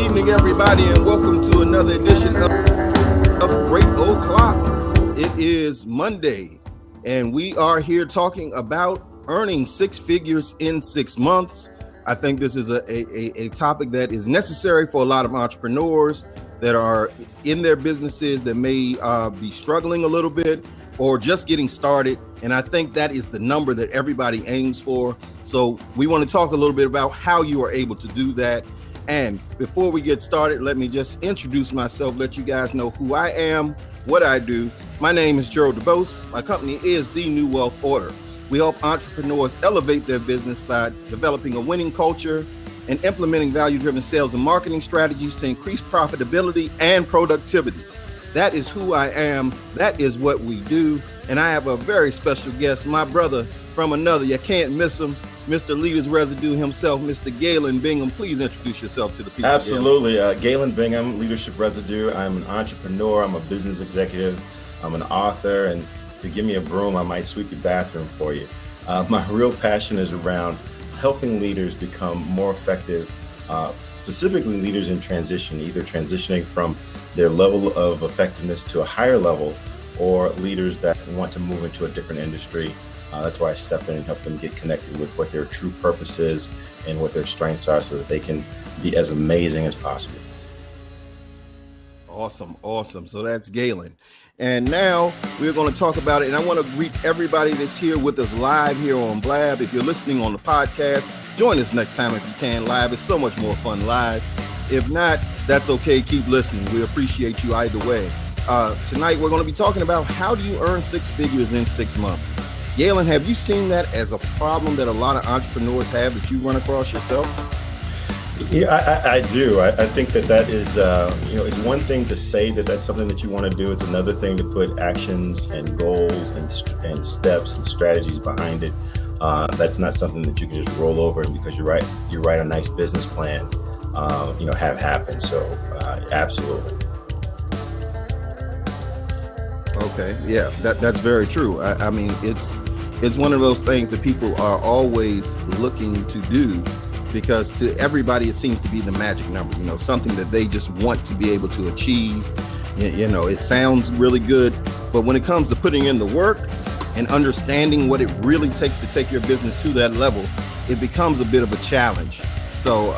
evening, everybody, and welcome to another edition of Great O'Clock. It is Monday, and we are here talking about earning six figures in 6 months. I think this is a topic that is necessary for a lot of entrepreneurs that are in their businesses that may be struggling a little bit or just getting started. And I think that is the number that everybody aims for. So we want to talk a little bit about how you are able to do that. And before we get started, let me just introduce myself, let you guys know who I am, what I do. My name is Gerald Dubose. My company is The New Wealth Order. We help entrepreneurs elevate their business by developing a winning culture and implementing value-driven sales and marketing strategies to increase profitability and productivity. That is who I am. That is what we do. And I have a very special guest, my brother from another. You can't miss him. Mr. Leaders Residue himself, Mr. Galen Bingham. Please introduce yourself to the people. Absolutely. Galen Bingham, Leadership Residue. I'm an entrepreneur. I'm a business executive. I'm an author. And if you give me a broom, I might sweep your bathroom for you. My real passion is around helping leaders become more effective, specifically leaders in transition, either transitioning from their level of effectiveness to a higher level, or leaders that want to move into a different industry. That's why I step in and help them get connected with what their true purpose is and what their strengths are so that they can be as amazing as possible. Awesome. So that's Galen. And now we're going to talk about it. And I want to greet everybody that's here with us live here on Blab. If you're listening on the podcast, join us next time if you can live. It's so much more fun live. If not, that's okay. Keep listening. We appreciate you either way. Tonight, we're going to be talking about how do you earn six figures in 6 months. Galen, have you seen that as a problem that a lot of entrepreneurs have that you run across yourself? Yeah, I do. I think that is, it's one thing to say that that's something that you want to do. It's another thing to put actions and goals and steps and strategies behind it. That's not something that you can just roll over and because you write a nice business plan, have happen. So absolutely. Okay, yeah, that's very true. I mean, it's one of those things that people are always looking to do because to everybody it seems to be the magic number, something that they just want to be able to achieve. It sounds really good, but when it comes to putting in the work and understanding what it really takes to take your business to that level, it becomes a bit of a challenge. So,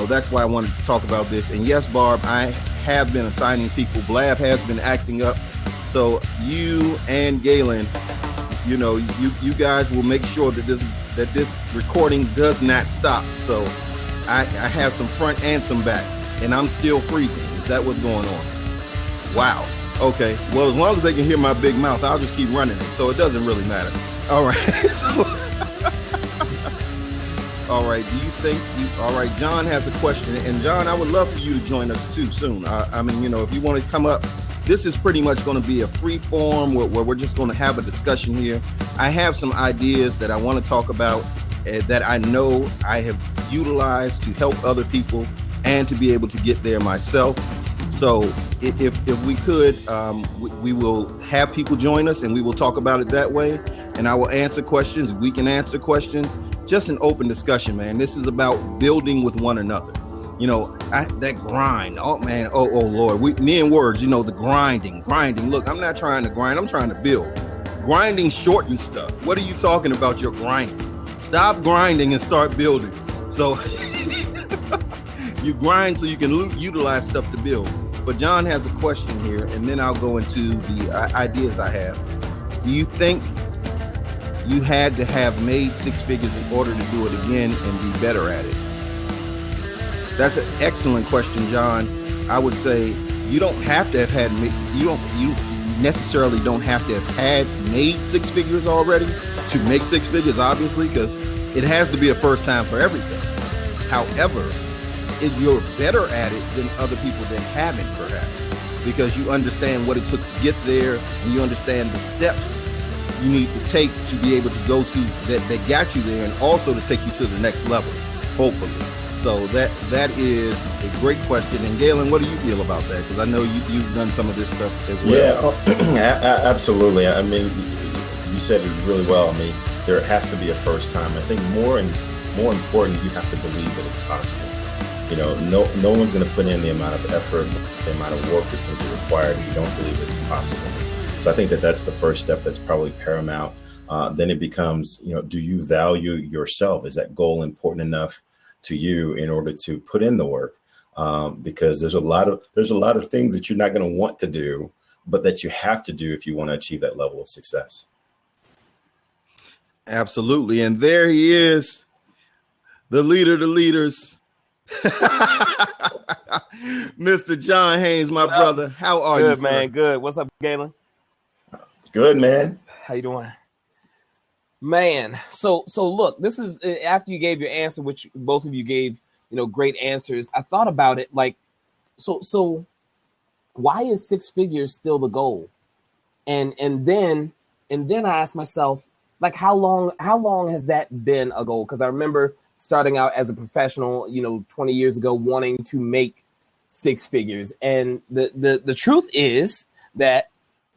that's why I wanted to talk about this. And yes, Barb, I have been assigning people. Blab has been acting up. So you and Galen, you guys will make sure that this recording does not stop. So I have some front and some back, and I'm still freezing. Is that what's going on? Wow. Okay. Well, as long as they can hear my big mouth, I'll just keep running it. So it doesn't really matter. All right. All right. All right. John has a question, and John, I would love for you to join us too soon. If you want to come up. This is pretty much going to be a free form where we're just going to have a discussion here. I have some ideas that I want to talk about that I know I have utilized to help other people and to be able to get there myself. So if we could, we will have people join us and we will talk about it that way. And I will answer questions. We can answer questions. Just an open discussion, man. This is about building with one another. That grind. Oh man. Oh Lord. Me and words. The grinding. Look, I'm not trying to grind. I'm trying to build. Grinding shortens stuff. What are you talking about? You're grinding. Stop grinding and start building. So you grind so you can utilize stuff to build. But John has a question here, and then I'll go into the ideas I have. Do you think you had to have made six figures in order to do it again and be better at it? That's an excellent question, John. I would say you don't have to have had, you necessarily don't have to have had made six figures already to make six figures, obviously, because it has to be a first time for everything. However, if you're better at it than other people that haven't, perhaps, because you understand what it took to get there and you understand the steps you need to take to be able to go to that got you there and also to take you to the next level, hopefully. So that is a great question. And Galen, what do you feel about that? Because I know you've done some of this stuff as well. Yeah, absolutely. I mean, you said it really well. I mean, there has to be a first time. I think more important, you have to believe that it's possible. no one's going to put in the amount of effort, the amount of work that's going to be required if you don't believe it's possible. So I think that that's the first step that's probably paramount. Then it becomes, do you value yourself? Is that goal important enough to you in order to put in the work? Because there's a lot of things that you're not going to want to do, but that you have to do if you want to achieve that level of success. Absolutely. And there he is, the leader of the leaders, Mr. John Haynes, my brother. How are you, Good, man. sir? Good. What's up, Galen? Good, man. How you doing? Man, so look, this is after you gave your answer, which both of you gave, great answers. I thought about it like, so why is six figures still the goal? And then I asked myself, like, how long has that been a goal? Because I remember starting out as a professional, 20 years ago, wanting to make six figures. And the truth is that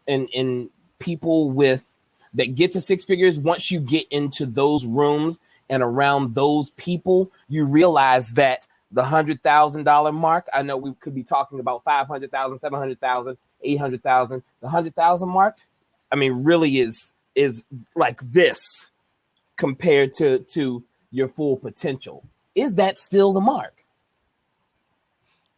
in people that get to six figures, once you get into those rooms and around those people, you realize that the $100,000 mark, I know we could be talking about 500,000, 700,000, 800,000, the 100,000 mark, I mean, really is like this compared to your full potential. Is that still the mark?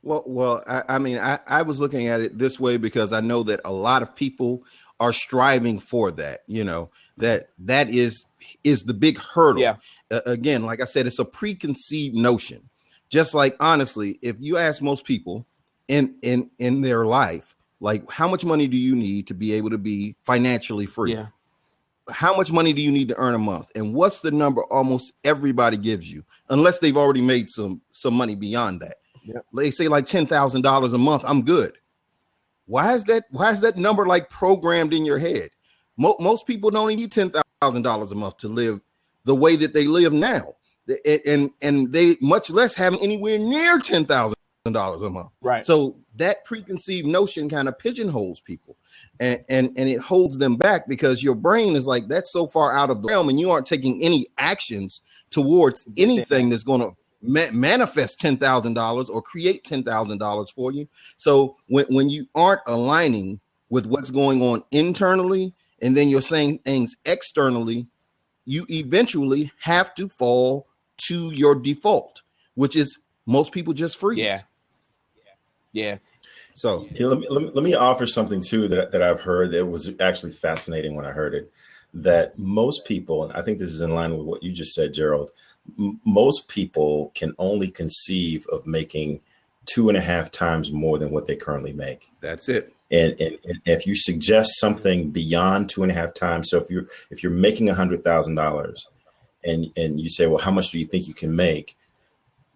Well, I was looking at it this way because I know that a lot of people are striving for that, that is the big hurdle. Yeah. Again, like I said, it's a preconceived notion. Just like, honestly, if you ask most people in their life, like, how much money do you need to be able to be financially free? Yeah. How much money do you need to earn a month? And what's the number almost everybody gives you, unless they've already made some money beyond that. Yeah. They say like $10,000 a month. I'm good. Why is that number like programmed in your head? Most people don't even need $10,000 a month to live the way that they live now. And they much less having anywhere near $10,000 a month. Right. So that preconceived notion kind of pigeonholes people and it holds them back because your brain is like, that's so far out of the realm and you aren't taking any actions towards anything that's going to manifest $10,000 or create $10,000 for you. So when you aren't aligning with what's going on internally, and then you're saying things externally, you eventually have to fall to your default, which is most people just freeze. Yeah. So let me offer something too that I've heard that was actually fascinating when I heard it, that most people, and I think this is in line with what you just said, Gerald, most people can only conceive of making 2.5 times more than what they currently make. That's it. And if you suggest something beyond 2.5 times, so if you're making $100,000 and you say, well, how much do you think you can make?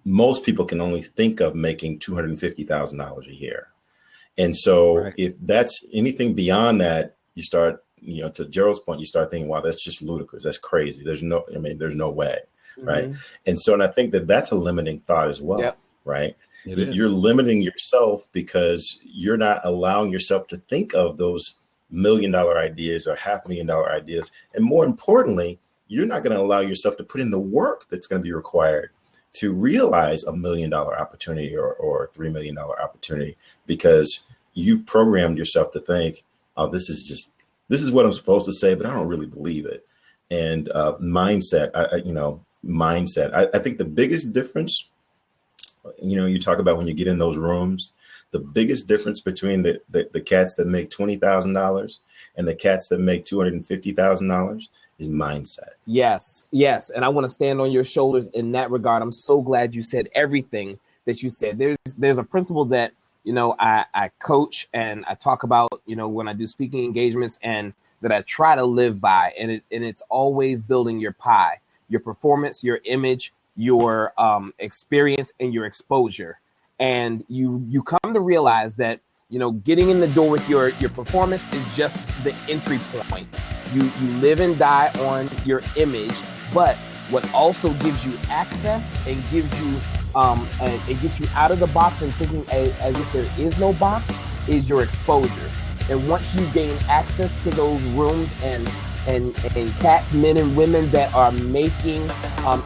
Most people can only think of making $250,000 a year. And so if that's anything beyond that, you start, to Gerald's point, you start thinking, wow, that's just ludicrous. That's crazy. There's no way. Mm-hmm. Right. And I think that that's a limiting thought as well. Yep. Right. You're limiting yourself because you're not allowing yourself to think of those $1 million ideas or $500,000 ideas. And more importantly, you're not going to allow yourself to put in the work that's going to be required to realize $1 million opportunity or $3 million opportunity, because you've programmed yourself to think, oh, this is what I'm supposed to say, but I don't really believe it. And mindset, I think the biggest difference, you talk about when you get in those rooms, the biggest difference between the cats that make $20,000 and the cats that make $250,000 is mindset. Yes. And I want to stand on your shoulders in that regard. I'm so glad you said everything that you said. There's a principle that, I coach and I talk about, when I do speaking engagements, and that I try to live by. And it's always building your pie, your performance, your image, your experience, and your exposure. And you come to realize that, getting in the door with your performance is just the entry point. You live and die on your image, but what also gives you access and gives you it gets you out of the box and thinking as if there is no box is your exposure. And once you gain access to those rooms and cats, men and women that are making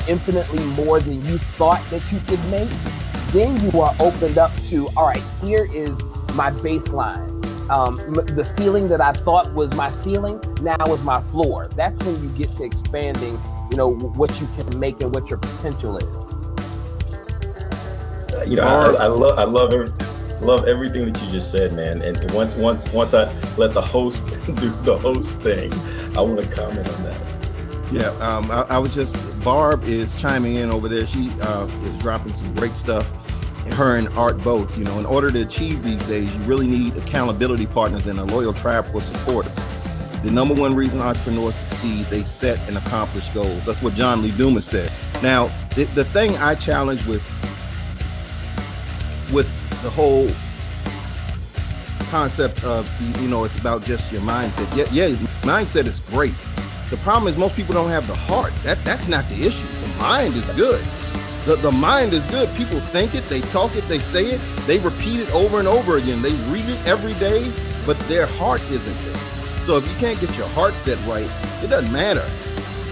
infinitely more than you thought that you could make, then you are opened up to, all right, here is my baseline. The ceiling that I thought was my ceiling now is my floor. That's when you get to expanding, what you can make and what your potential is. I love everything that you just said, man. And once I let the host do the host thing, I want to comment on that. Yeah, I was just, Barb is chiming in over there. She is dropping some great stuff. Her and Art both, in order to achieve these days, you really need accountability partners and a loyal tribe for supporters. The number one reason entrepreneurs succeed, they set and accomplish goals. That's what John Lee Dumas said. Now, the thing I challenge with the whole concept of, it's about just your mindset. Yeah, mindset is great. The problem is most people don't have the heart. That's not the issue. The mind is good. The mind is good. People think it, they talk it, they say it, they repeat it over and over again. They read it every day, but their heart isn't there. So if you can't get your heart set right, it doesn't matter.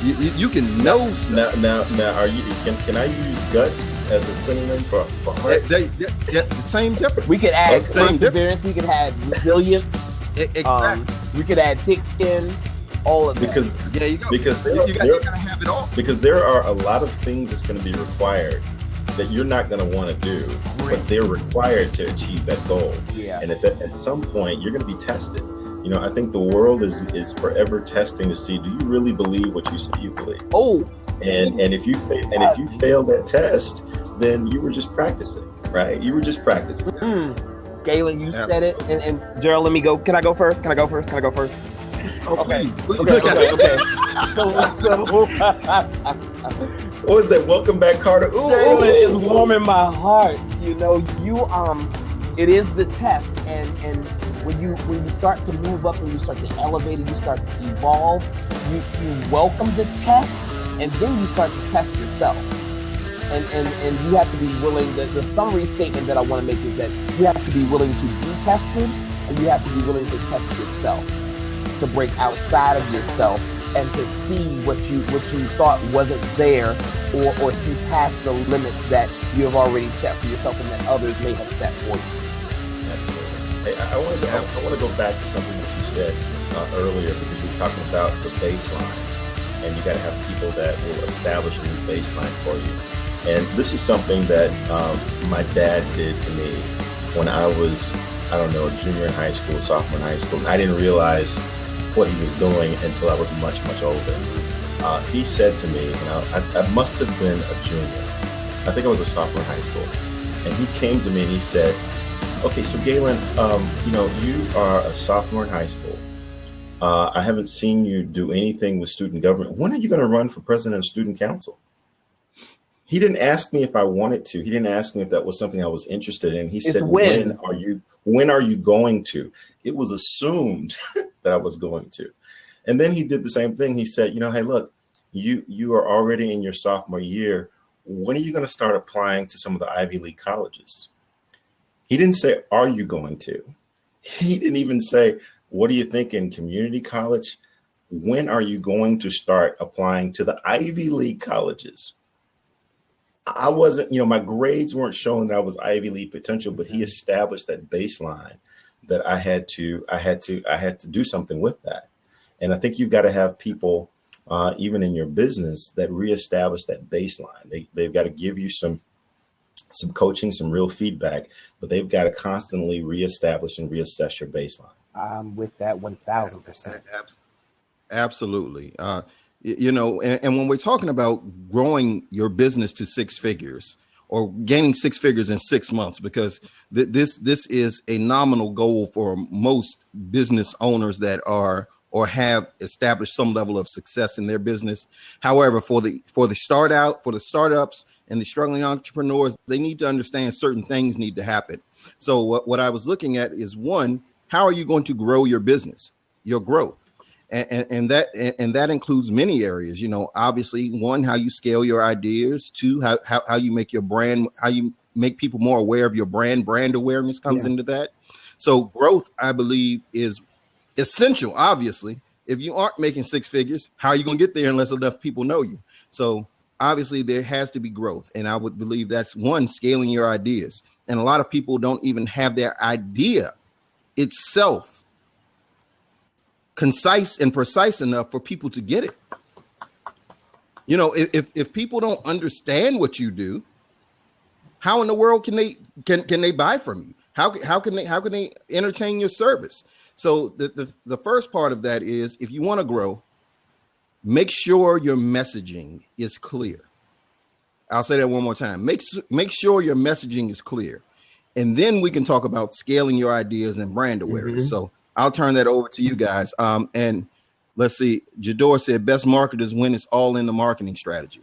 You can know stuff. Now, can I use guts as a synonym for heart? The same difference. We could add perseverance. We could add resilience. Exactly. We could add thick skin. All of that. Because there you go. Because you gotta have it all. Because there are a lot of things that's going to be required that you're not going to want to do, but they're required to achieve that goal. Yeah. And at some point, you're going to be tested. I think the world is forever testing to see, do you really believe what you say you believe? Oh. And if you fail that test, then you were just practicing, right? You were just practicing. Galen, you said it. And Gerald, let me go. Can I go first? Oh, okay. Okay. So what is that? Welcome back, Carter. Galen is warming my heart. It is the test, and when you start to move up and you start to elevate and you start to evolve, you welcome the tests, and then you start to test yourself. And you have to be willing. The summary statement that I want to make is that you have to be willing to be tested, and you have to be willing to test yourself, to break outside of yourself and to see what you thought wasn't there, or see past the limits that you have already set for yourself and that others may have set for you. Hey, I want to go back to something that you said earlier, because you were talking about the baseline, and you got to have people that will establish a new baseline for you. And this is something that my dad did to me when I was, a junior in high school, sophomore in high school. And I didn't realize what he was doing until I was much, much older. He said to me, I must have been a junior. I think I was a sophomore in high school. And he came to me and he said, okay, so Galen, you are a sophomore in high school. I haven't seen you do anything with student government. When are you going to run for president of student council? He didn't ask me if I wanted to. He didn't ask me if that was something I was interested in. He said, when are you going to? It was assumed that I was going to. And then he did the same thing. He said, hey, look, you are already in your sophomore year. When are you going to start applying to some of the Ivy League colleges? He didn't say, are you going to? He didn't even say, what do you think in community college? When are you going to start applying to the Ivy League colleges? I wasn't, my grades weren't showing that I was Ivy League potential, but he established that baseline that I had to do something with that. And I think you've got to have people, even in your business, that reestablish that baseline. They've got to give you some coaching, some real feedback, but they've got to constantly reestablish and reassess your baseline. I'm with that 1,000%. Absolutely. And when we're talking about growing your business to six figures or gaining six figures in 6 months, because this is a nominal goal for most business owners that are or have established some level of success in their business. However, for the startups and the struggling entrepreneurs, they need to understand certain things need to happen. So what I was looking at is, one, how are you going to grow your business, your growth? And that includes many areas, obviously, one, how you scale your ideas, two, how you make your brand, how you make people more aware of your brand awareness comes into that. So growth, I believe, is essential. Obviously, if you aren't making six figures, how are you going to get there unless enough people know you? So obviously there has to be growth. And I would believe that's one, scaling your ideas. And a lot of people don't even have their idea itself concise and precise enough for people to get it. You know, if people don't understand what you do, how in the world can they buy from you? How can they entertain your service? So the first part of that is, if you want to grow, make sure your messaging is clear. I'll say that one more time. Make sure your messaging is clear. And then we can talk about scaling your ideas and brand awareness. Mm-hmm. So I'll turn that over to you guys. And let's see, Jador said best marketers win. It's all in the marketing strategy.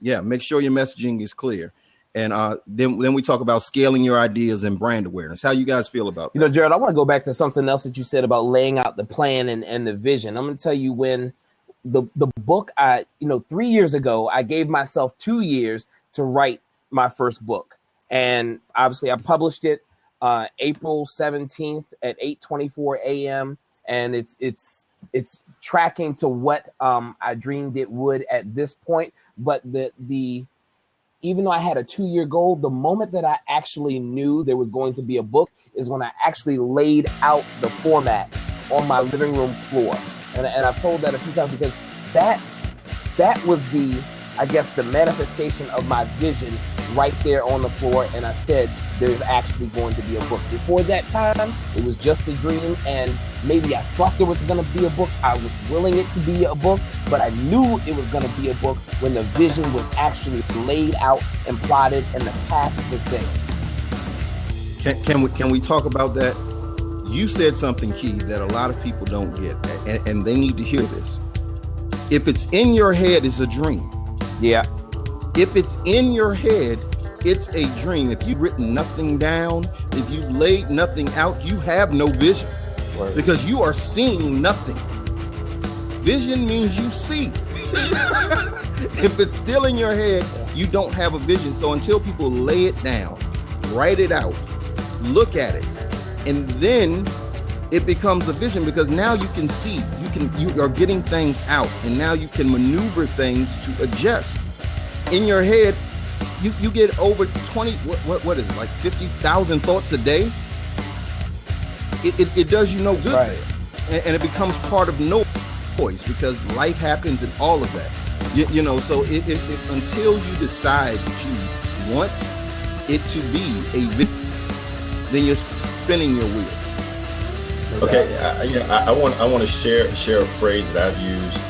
Yeah, make sure your messaging is clear. And then we talk about scaling your ideas and brand awareness. How you guys feel about that? You know, Gerald, I want to go back to something else that you said about laying out the plan and the vision. I'm going to tell you, when the book, 3 years ago, I gave myself 2 years to write my first book. And obviously I published it April 17th at 8:24 a.m. And it's tracking to what I dreamed it would at this point. But even though I had a 2-year goal, the moment that I actually knew there was going to be a book is when I actually laid out the format on my living room floor. And I've told that a few times, because that was the manifestation of my vision right there on the floor. And I said, there's actually going to be a book. Before that time, it was just a dream, and maybe I thought there was going to be a book. I was willing it to be a book, but I knew it was going to be a book when the vision was actually laid out and plotted and the path was there. Can we talk about that? You said something key that a lot of people don't get, and they need to hear this. If it's in your head, it's a dream. Yeah. If it's in your head, it's a dream. If you've written nothing down, if you've laid nothing out, you have no vision. Right. Because you are seeing nothing. Vision means you see. If it's still in your head, you don't have a vision. So until people lay it down, write it out, look at it, and then it becomes a vision, because now you can see, you are getting things out, and now you can maneuver things to adjust. In your head, you get over 20, what is it, like 50,000 thoughts a day? It does you no good, right there. And it becomes part of noise, because life happens and all of that. You know, so if until you decide that you want it to be a vision, then you're spinning your wheels. Okay, I want to share a phrase that I've used,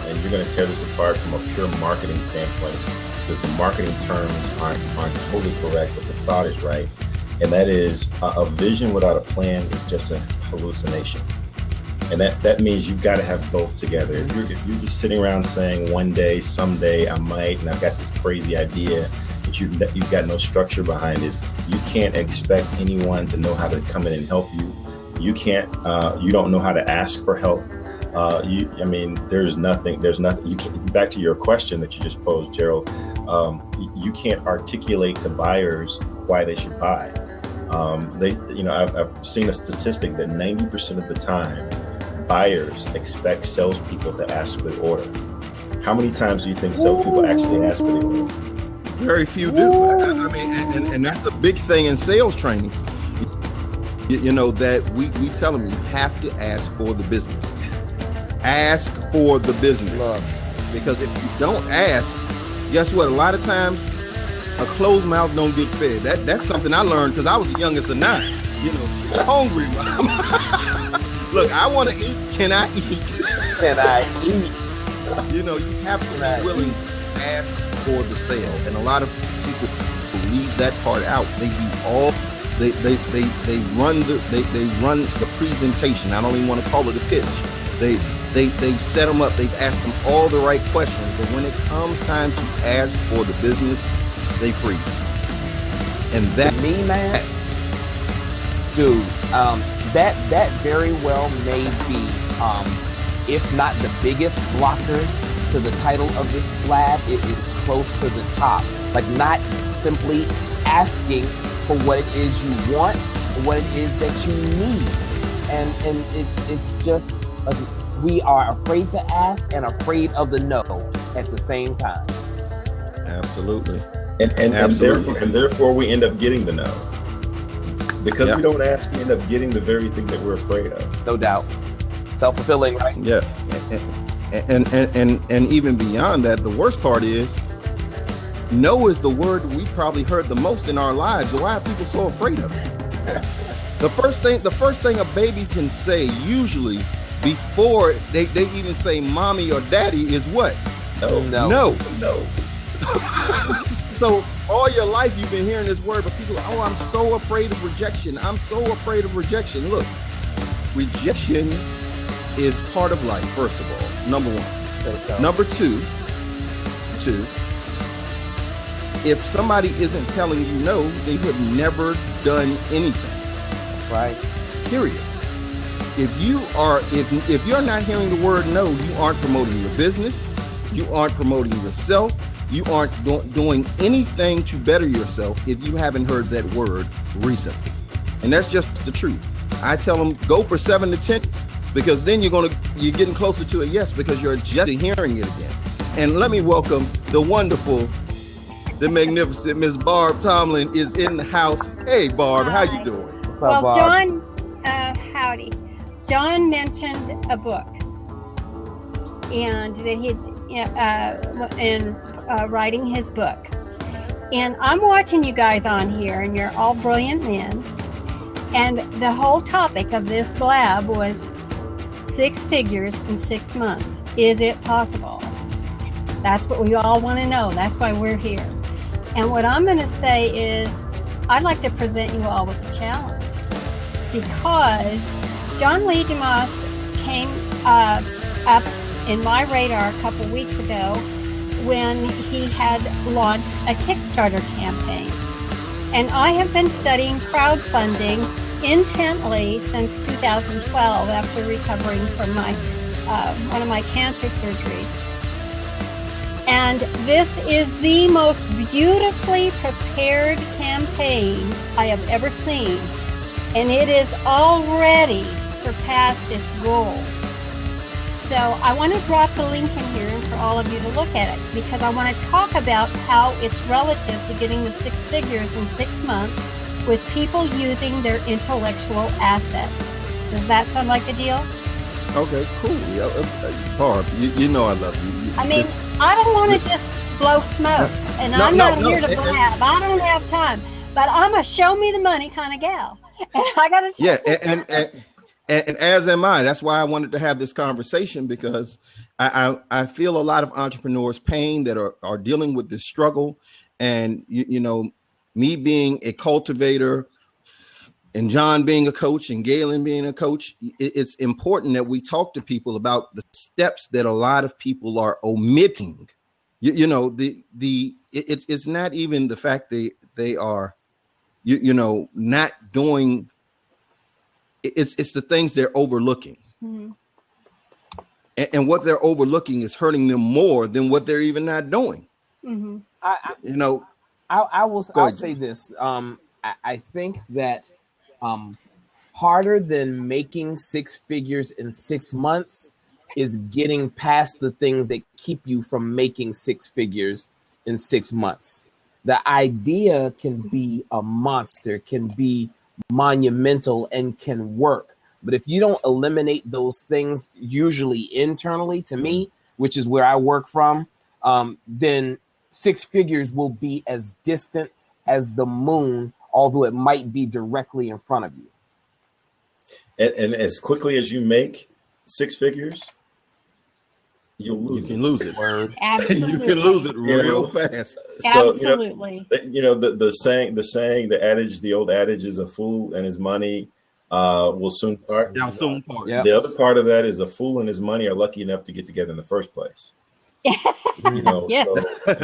and you're going to tear this apart from a pure marketing standpoint, because the marketing terms aren't totally correct, but the thought is right. And that is, a vision without a plan is just a hallucination. And that means you've got to have both together. If you're just sitting around saying one day, someday I might, and I've got this crazy idea, but you've got no structure behind it, you can't expect anyone to know how to come in and help you. You don't know how to ask for help. There's nothing, you can't, back to your question that you just posed, Gerald, you can't articulate to buyers why they should buy. I've seen a statistic that 90% of the time, buyers expect salespeople to ask for the order. How many times do you think salespeople actually ask for the order? Very few do. I mean, and that's a big thing in sales trainings. You know, that we tell them you have to ask for the business. Ask for the business. Because if you don't ask, guess what? A lot of times, a closed mouth don't get fed. That's something I learned because I was the youngest of 9. You know, hungry, mom. Look, I want to eat. Can I eat? Can I eat? You know, you have to be willing to ask for the sale. And a lot of people leave that part out. They do all. They run the presentation. I don't even want to call it a pitch. They've set them up. They've asked them all the right questions. But when it comes time to ask for the business, they freeze. And that, me, man, dude, that very well may be, if not the biggest blocker to the title of this blab, it is close to the top. Like, not simply asking for what it is you want, what it is that you need. And it's just, we are afraid to ask and afraid of the no at the same time. Absolutely. And Absolutely. therefore we end up getting the no. Because Yeah. we don't ask, we end up getting the very thing that we're afraid of. No doubt. Self-fulfilling, right? Yeah. And even beyond that, the worst part is no is the word we probably heard the most in our lives. So why are people so afraid of it? The first thing a baby can say usually before they even say mommy or daddy is what? No. So all your life you've been hearing this word, but people are, oh, I'm so afraid of rejection. I'm so afraid of rejection. Look, rejection is part of life, first of all, number one. So. Number two, if somebody isn't telling you no, they have never done anything. That's right. Period. If you're not hearing the word no, you aren't promoting your business, you aren't promoting yourself, you aren't doing anything to better yourself if you haven't heard that word recently. And that's just the truth. I tell them go for 7 to 10 because then you're getting closer to a yes because you're just hearing it again. And let me welcome the wonderful, the magnificent Miss Barb Tomlin is in the house. Hey Barb, how you doing? What's up, Bob? John, howdy. John mentioned a book, and that he in writing his book. And I'm watching you guys on here, and you're all brilliant men. And the whole topic of this blab was 6 figures in 6 months. Is it possible? That's what we all want to know. That's why we're here. And what I'm going to say is, I'd like to present you all with a challenge, because John Lee Dubose came up in my radar a couple weeks ago when he had launched a Kickstarter campaign. And I have been studying crowdfunding intently since 2012 after recovering from one of my cancer surgeries. And this is the most beautifully prepared campaign I have ever seen. And it has already surpassed its goal. So I want to drop the link in here for all of you to look at it, because I want to talk about how it's relative to getting the 6 figures in 6 months with people using their intellectual assets. Does that sound like a deal? Okay, cool. Yeah, Barb, you know I love you. I mean, I don't want to just blow smoke, and No, I'm no, not no, here to and- blab. I don't have time, but I'm a show me the money kind of gal, and I got to tell Yeah, and as am I. That's why I wanted to have this conversation, because I feel a lot of entrepreneurs' pain that are dealing with this struggle. And, you know, me being a cultivator and John being a coach and Galen being a coach, it's important that we talk to people about the steps that a lot of people are omitting. You know, it's not even the fact they are, not doing. It's the things they're overlooking. Mm-hmm. And what they're overlooking is hurting them more than what they're even not doing. Mm-hmm. I'll say this. I think that harder than making 6 figures in 6 months is getting past the things that keep you from making 6 figures in 6 months. The idea can be a monster, can be monumental, and can work. But if you don't eliminate those things, usually internally, to me, which is where I work from, then 6 figures will be as distant as the moon, although it might be directly in front of you. And as quickly as you make 6 figures, you'll lose. You can lose it. Absolutely. You can lose it real fast. So, Absolutely. the adage, the old adage is, a fool and his money will soon part. Now soon part. Yeah. The other part of that is, a fool and his money are lucky enough to get together in the first place. Yes. So you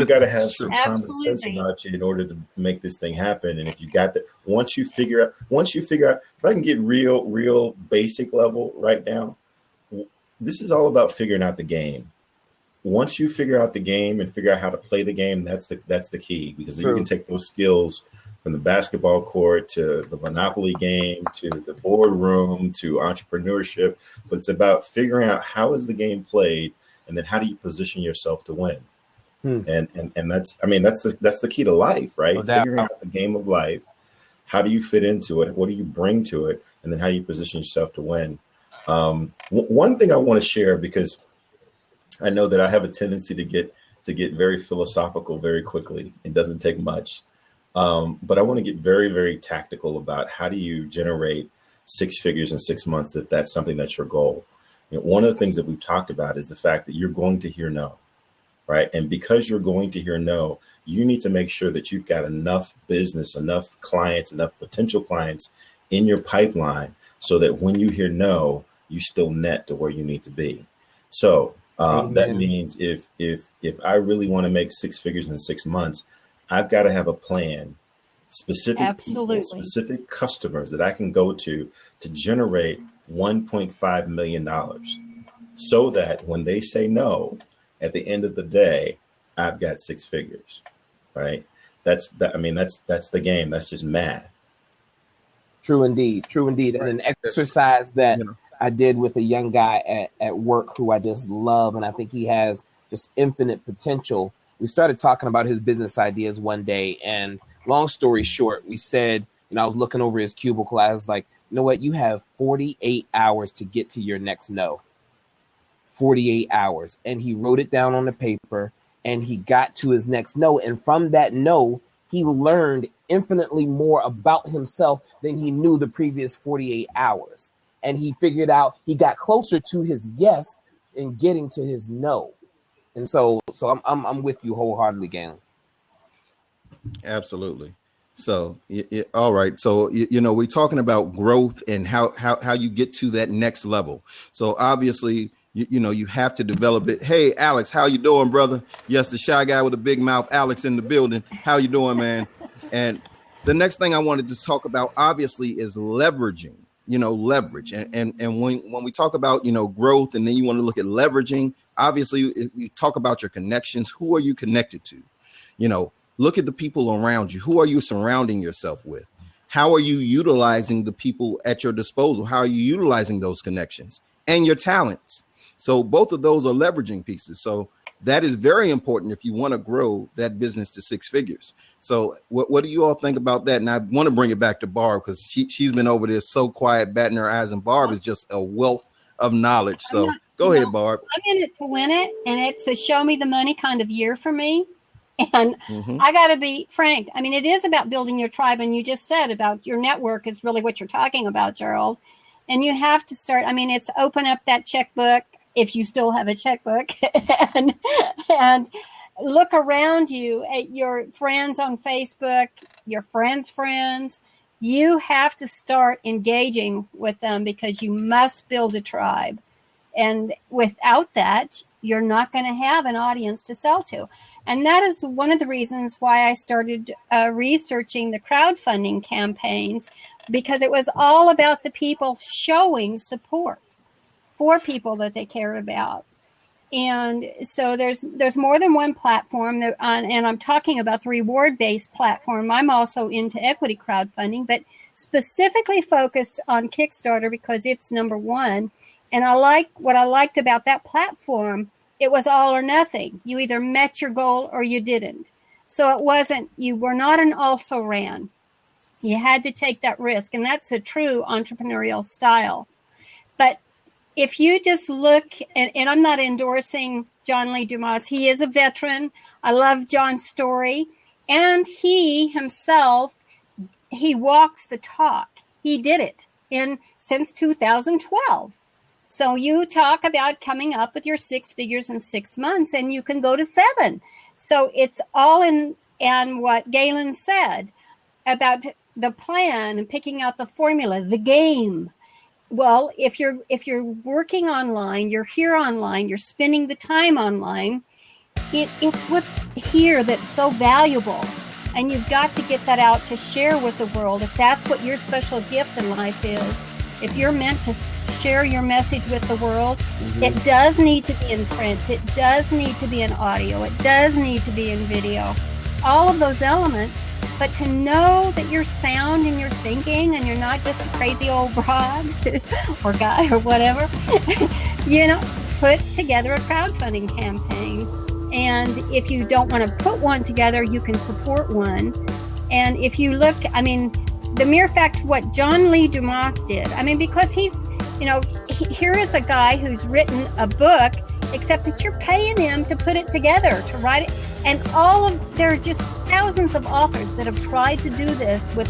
got to have some common sense Absolutely. about you in order to make this thing happen. And if you got that, once you figure out, if I can get real basic level right now, this is all about figuring out the game. Once you figure out the game and figure out how to play the game, that's the key, because then you can take those skills from the basketball court to the Monopoly game to the boardroom to entrepreneurship. But it's about figuring out how is the game played, and then how do you position yourself to win. Hmm. And that's, I mean, that's the key to life, right? No doubt. Figuring out the game of life. How do you fit into it? What do you bring to it? And then how do you position yourself to win? One thing I want to share, because I know that I have a tendency to get very philosophical very quickly. It doesn't take much. But I want to get very, very tactical about how do you generate 6 figures in 6 months if that's something that's your goal. You know, one of the things that we've talked about is the fact that you're going to hear no, right? And because you're going to hear no, you need to make sure that you've got enough business, enough clients, enough potential clients in your pipeline so that when you hear no, you still net to where you need to be. So that means if I really want to make 6 figures in 6 months, I've got to have a plan, specific people, specific customers that I can go to generate $1.5 million, so that when they say no, at the end of the day, I've got 6 figures, right? That's the game. That's just math. True indeed. Right. And an exercise that I did with a young guy at work who I just love, and I think he has just infinite potential. We started talking about his business ideas one day, and long story short, we said, I was looking over his cubicle. I was like, you know what? You have 48 hours to get to your next no. 48 hours. And he wrote it down on the paper, and he got to his next no. And from that no, he learned infinitely more about himself than he knew the previous 48 hours. And he figured out he got closer to his yes in getting to his no. And so I'm with you wholeheartedly, Galen. Absolutely. So, all right. So, we're talking about growth and how you get to that next level. So obviously, you have to develop it. Hey, Alex, how you doing, brother? Yes, the shy guy with a big mouth, Alex, in the building. How you doing, man? And the next thing I wanted to talk about, obviously, is leveraging. Leverage. And when we talk about, growth, and then you want to look at leveraging, obviously, if you talk about your connections. Who are you connected to? Look at the people around you. Who are you surrounding yourself with? How are you utilizing the people at your disposal? How are you utilizing those connections and your talents? So both of those are leveraging pieces. So that is very important if you want to grow that business to 6 figures. So what do you all think about that? And I want to bring it back to Barb, because she's been over there so quiet, batting her eyes, and Barb is just a wealth of knowledge. So go ahead, Barb. I'm in it to win it, and it's a show me the money kind of year for me. And I got to be frank. I mean, it is about building your tribe. And you just said about your network is really what you're talking about, Gerald. And you have to start. I mean, it's open up that checkbook if you still have a checkbook and look around you at your friends on Facebook, your friends' friends. You have to start engaging with them because you must build a tribe. And without that, you're not going to have an audience to sell to. And that is one of the reasons why I started researching the crowdfunding campaigns, because it was all about the people showing support for people that they cared about. And so there's more than one platform, and I'm talking about the reward-based platform. I'm also into equity crowdfunding, but specifically focused on Kickstarter because it's number one. And what I liked about that platform, it was all or nothing. You either met your goal or you didn't. So you were not an also-ran. You had to take that risk, and that's a true entrepreneurial style. But if you just look, and I'm not endorsing John Lee Dumas. He is a veteran. I love John's story. And he himself, he walks the talk. He did it since 2012. So you talk about coming up with your 6 figures in 6 months, and you can go to 7. So it's all in what Galen said about the plan and picking out the formula, the game. Well, if you're working online, you're here online, you're spending the time online, it's what's here that's so valuable. And you've got to get that out to share with the world. If that's what your special gift in life is, if you're meant to share your message with the world, it does need to be in print. It does need to be in audio. It does need to be in video. All of those elements. But to know that you're sound in your thinking and you're not just a crazy old broad or guy or whatever, put together a crowdfunding campaign And if you don't want to put one together, you can support one. And if you look, I mean, the mere fact of what John Lee Dumas did, I mean, because he's, you know, here is a guy who's written a book, except that you're paying him to put it together, to write it. And there are just thousands of authors that have tried to do this with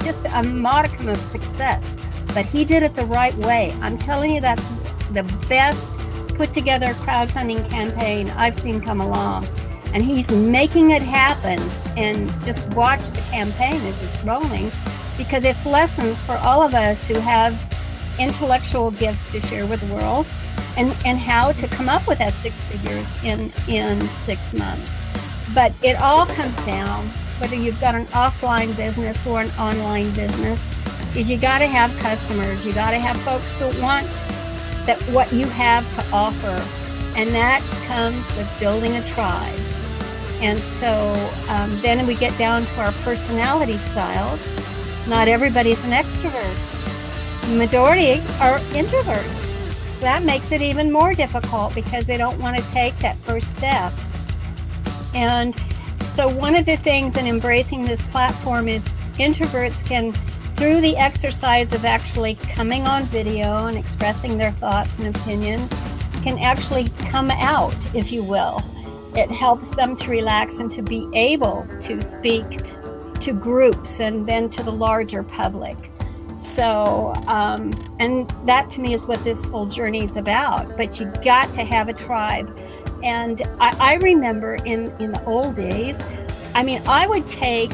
just a modicum of success. But he did it the right way. I'm telling you, that's the best put together crowdfunding campaign I've seen come along. And he's making it happen. And just watch the campaign as it's rolling, because it's lessons for all of us who have intellectual gifts to share with the world, and how to come up with that 6 figures in 6 months. But it all comes down, whether you've got an offline business or an online business, is you got to have customers. You got to have folks who want that what you have to offer, and that comes with building a tribe. And so then we get down to our personality styles. Not everybody's an extrovert. The majority are introverts. So that makes it even more difficult, because they don't want to take that first step. And so one of the things in embracing this platform is introverts can, through the exercise of actually coming on video and expressing their thoughts and opinions, can actually come out, if you will. It helps them to relax and to be able to speak to groups and then to the larger public. So, and that to me is what this whole journey is about. But you got to have a tribe. And I remember in the old days, I mean, I would take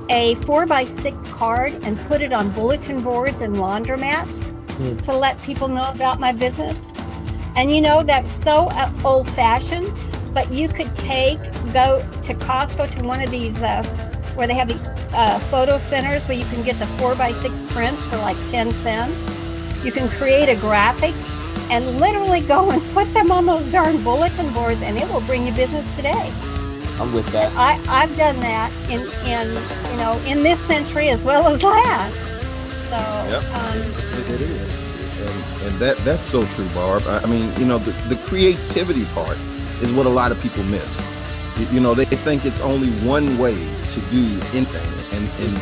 a 4x6 card and put it on bulletin boards and laundromats to let people know about my business. And you know, that's so old-fashioned, but you could go to Costco, to one of these where they have these photo centers where you can get the 4x6 prints for like 10 cents. You can create a graphic and literally go and put them on those darn bulletin boards, and it will bring you business today. I'm with that. I've done that in this century as well as last. So yep. It is, and that's so true, Barb. I mean, you know, the creativity part is what a lot of people miss. You know, they think it's only one way to do anything, and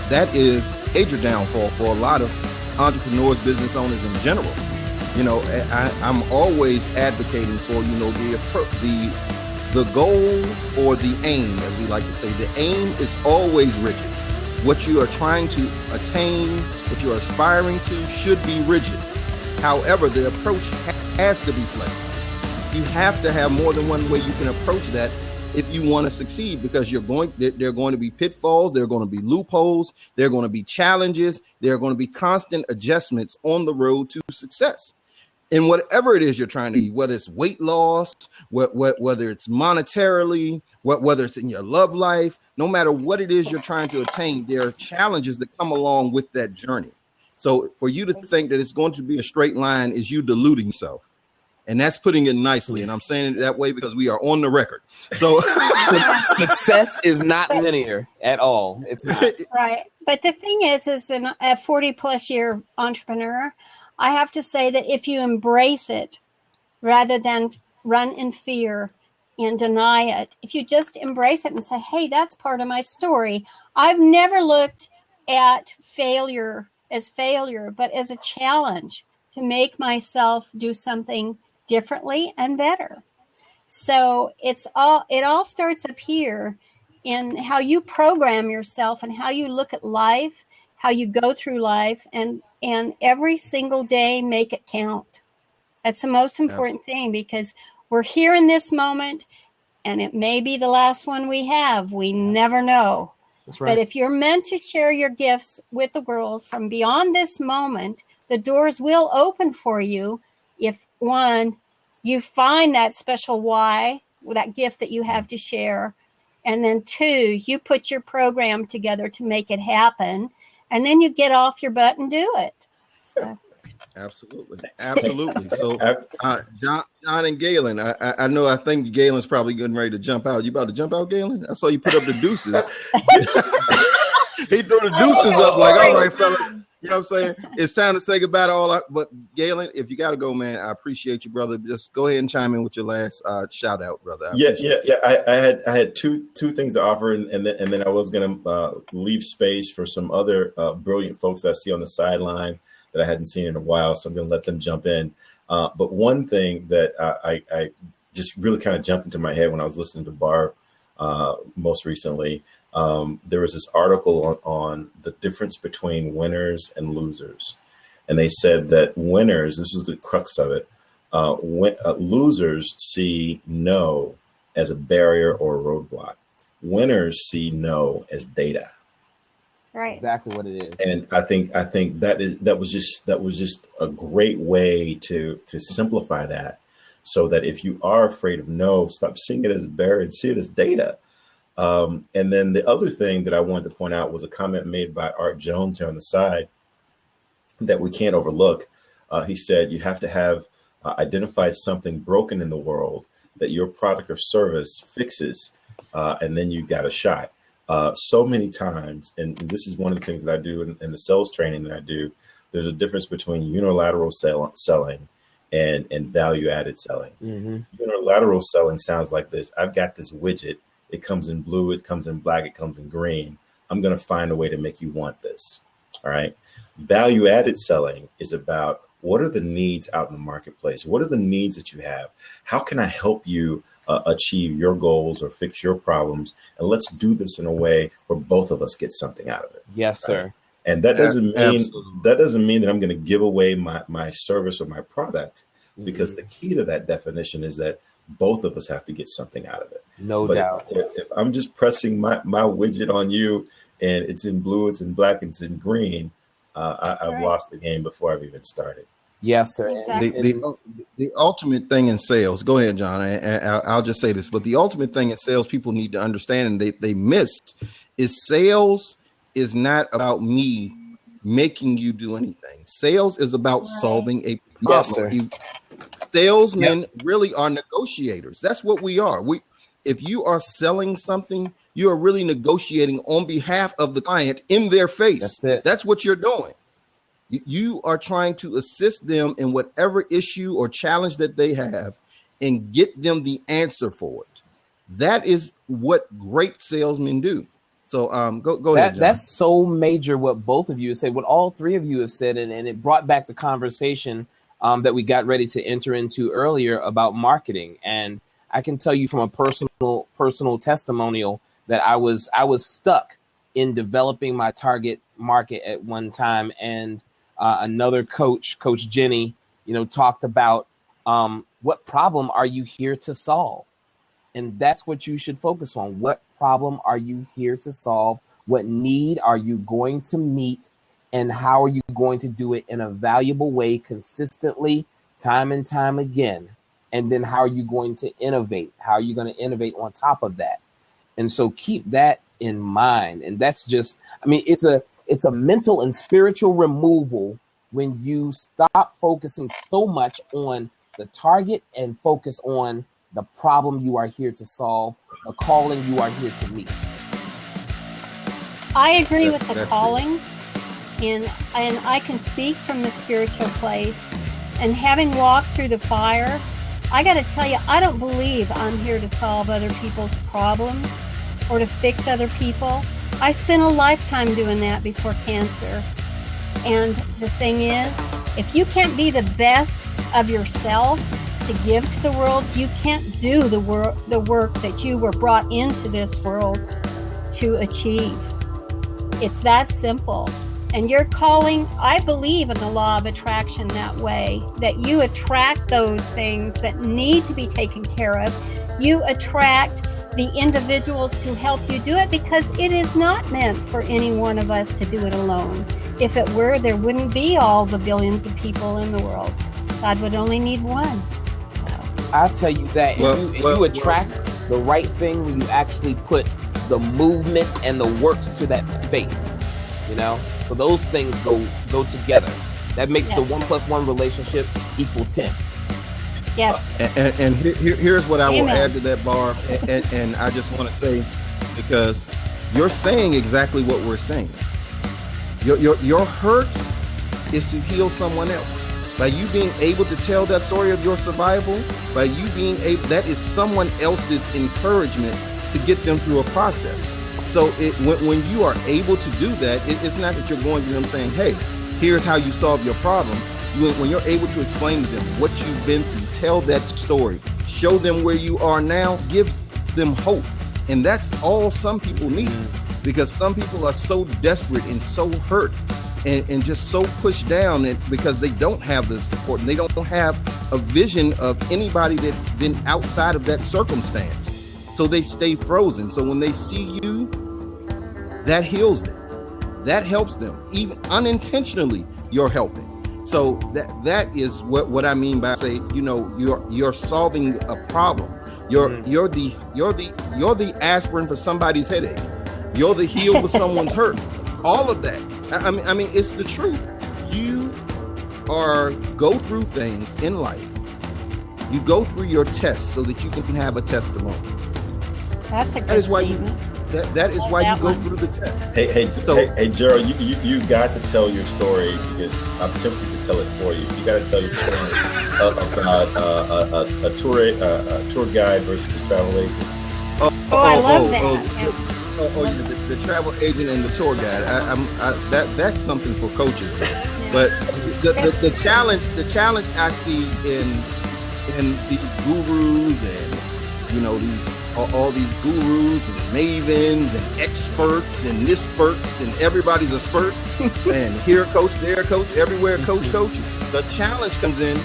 that is major downfall for a lot of entrepreneurs, business owners in general. You know, I'm always advocating for, you know, the goal or the aim, as we like to say. The aim is always rigid. What you are trying to attain, what you're aspiring to, should be rigid. However, the approach has to be flexible. You have to have more than one way you can approach that if you want to succeed, because there are going to be pitfalls, there are going to be loopholes, there are going to be challenges, there are going to be constant adjustments on the road to success. And whatever it is you're trying to do, whether it's weight loss, whether it's monetarily, whether it's in your love life, no matter what it is you're trying to attain, there are challenges that come along with that journey. So for you to think that it's going to be a straight line is you deluding yourself. And that's putting it nicely. And I'm saying it that way because we are on the record. So success is not linear at all. It's not. Right. But the thing is a 40 plus year entrepreneur, I have to say that if you embrace it rather than run in fear and deny it, if you just embrace it and say, hey, that's part of my story. I've never looked at failure as failure, but as a challenge to make myself do something differently and better. So it all starts up here in how you program yourself and how you look at life, how you go through life, and every single day make it count. That's the most important thing, because we're here in this moment, and it may be the last one we have. We never know. That's right. But if you're meant to share your gifts with the world from beyond this moment, the doors will open for you if, one, you find that special why, that gift that you have to share, and then two, you put your program together to make it happen, and then you get off your butt and do it. So. Absolutely. So, John and Galen, I think Galen's probably getting ready to jump out. You about to jump out, Galen? I saw you put up the deuces. He threw the deuces up like, all right, fellas. You know what I'm saying? It's time to say goodbye to but Galen, if you got to go, man, I appreciate you, brother. Just go ahead and chime in with your last shout out, brother. I had two things to offer, and then I was going to leave space for some other brilliant folks that I see on the sideline that I hadn't seen in a while. So I'm going to let them jump in. But one thing that I just really kind of jumped into my head when I was listening to Barb most recently. There was this article on the difference between winners and losers. And they said that winners, this is the crux of it, losers see no as a barrier or a roadblock. Winners see no as data. Right. Exactly what it is. And I think that was just a great way to simplify that, so that if you are afraid of no, stop seeing it as a barrier and see it as data. And then the other thing that I wanted to point out was a comment made by Art Jones here on the side that we can't overlook. He said you have to have identified something broken in the world that your product or service fixes, and then you got a shot. So many times, and this is one of the things that I do in the sales training that I do, there's a difference between unilateral selling and value-added selling. Mm-hmm. Unilateral selling sounds like this. I've got this widget. It comes in blue, it comes in black, it comes in green. I'm going to find a way to make you want this. All right. Value-added selling is about what are the needs out in the marketplace? What are the needs that you have? How can I help you achieve your goals or fix your problems? And let's do this in a way where both of us get something out of it. Yes, sir. Right? And that doesn't mean that I'm going to give away my service or my product, because the key to that definition is that both of us have to get something out of it. No doubt. If I'm just pressing my widget on you and it's in blue, it's in black, it's in green, I've lost the game before I've even started. Yes, sir. Exactly. The ultimate thing in sales, go ahead, John. I'll just say this, but the ultimate thing in sales people need to understand, and they miss, is sales is not about me making you do anything. Sales is about solving a problem. Yes, sir. Salesmen really are negotiators. That's what we are. If you are selling something, you are really negotiating on behalf of the client in their face. That's what you're doing. You are trying to assist them in whatever issue or challenge that they have and get them the answer for it. That is what great salesmen do. So go ahead, John. That's so major what both of you have said, what all three of you have said, and it brought back the conversation that we got ready to enter into earlier about marketing. And I can tell you from a personal testimonial that I was stuck in developing my target market at one time, and another coach, Coach Jenny, talked about what problem are you here to solve? And that's what you should focus on. What problem are you here to solve? What need are you going to meet? And how are you going to do it in a valuable way, consistently, time and time again? And then how are you going to innovate? How are you going to innovate on top of that? And so keep that in mind. And that's just, it's a mental and spiritual removal when you stop focusing so much on the target and focus on the problem you are here to solve, the calling you are here to meet. I agree with the calling, and I can speak from the spiritual place. And having walked through the fire, I got to tell you, I don't believe I'm here to solve other people's problems or to fix other people. I spent a lifetime doing that before cancer. And the thing is, if you can't be the best of yourself to give to the world, you can't do the work that you were brought into this world to achieve. It's that simple. And your calling, I believe in the law of attraction that way, that you attract those things that need to be taken care of. You attract the individuals to help you do it, because it is not meant for any one of us to do it alone. If it were, there wouldn't be all the billions of people in the world. God would only need one. I'll tell you that you attract the right thing when you actually put the movement and the works to that faith, So those things go together. That makes the 1 + 1 relationship equal 10. Yes. And here's what I will add to that, Barb. And I just want to say, because you're saying exactly what we're saying. Your hurt is to heal someone else. By you being able to tell that story of your survival, by you being able, that is someone else's encouragement to get them through a process. So when you are able to do that, it's not that you're going to them saying, hey, here's how you solve your problem. When you're able to explain to them what you've been through, tell that story, show them where you are now, gives them hope. And that's all some people need, because some people are so desperate and so hurt and just so pushed down because they don't have the support and they don't have a vision of anybody that's been outside of that circumstance. So they stay frozen. So when they see you, that heals them. That helps them. Even unintentionally, you're helping. So that is what I mean by say, you're solving a problem. You're the aspirin for somebody's headache. You're the heal for someone's hurt. All of that. I mean, it's the truth. You go through things in life. You go through your tests so that you can have a testimony. That's a good statement. That is why you go through the test. Hey, Gerald, you got to tell your story, because I'm tempted to tell it for you. You got to tell your story about a tour guide versus a travel agent. I love that. The travel agent and the tour guide. That's something for coaches. But the challenge I see in these gurus and all these gurus and mavens and experts and misperts, and everybody's a spurt. And here coach, there coach, everywhere coach. The challenge comes in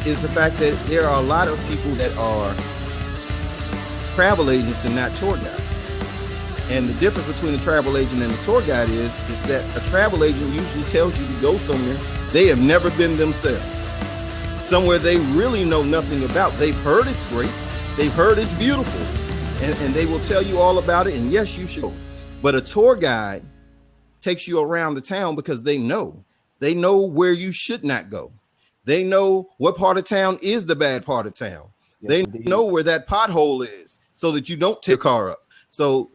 is the fact that there are a lot of people that are travel agents and not tour guides. And the difference between a travel agent and a tour guide is that a travel agent usually tells you to go somewhere they have never been themselves, somewhere they really know nothing about. They've heard it's great, they've heard it's beautiful, and they will tell you all about it. And yes, you should go. But a tour guide takes you around the town because they know where you should not go. They know what part of town is the bad part of town. Yes, they indeed know where that pothole is so that you don't tear your car up. So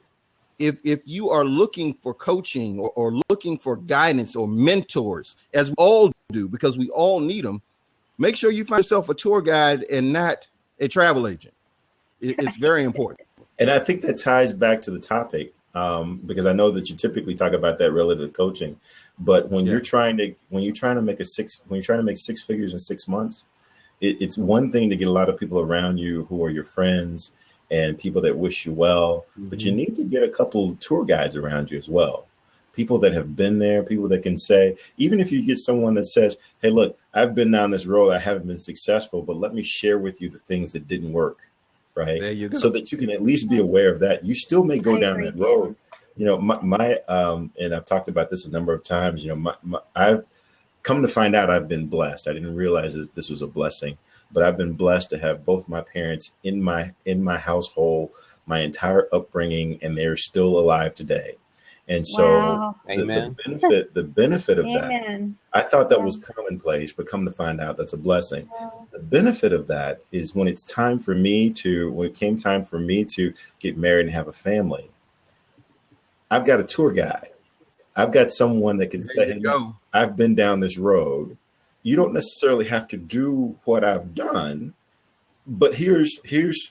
if you are looking for coaching or looking for guidance or mentors, as we all do, because we all need them, make sure you find yourself a tour guide and not a travel agent. It's very important. And I think that ties back to the topic, because I know that you typically talk about that relative to coaching. But when you're trying to make six figures in 6 months, it's one thing to get a lot of people around you who are your friends and people that wish you well, but you need to get a couple tour guides around you as well. People that have been there, people that can say, even if you get someone that says, hey, look, I've been down this road, I haven't been successful, but let me share with you the things that didn't work, right? There you go. So that you can at least be aware of that. You still may go down that road. My and I've talked about this a number of times, I've come to find out I've been blessed. I didn't realize this was a blessing. But I've been blessed to have both my parents in my household, my entire upbringing, and they're still alive today. And so the benefit of that, I thought that was commonplace, but come to find out that's a blessing. The benefit of that is when it came time for me to get married and have a family, I've got a tour guide. I've got someone that can say, hey, I've been down this road. You don't necessarily have to do what I've done, but here's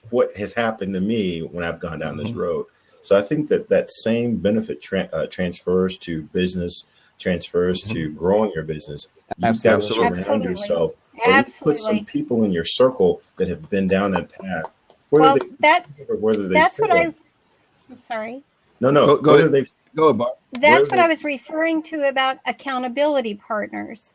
what has happened to me when I've gone down this road. So I think that same benefit transfers to business, transfers to growing your business. You've got to surround yourself, or at least put some people in your circle that have been down that path. That's what I'm sorry. No. Go ahead. Go ahead, Bob. That's what I was referring to about accountability partners.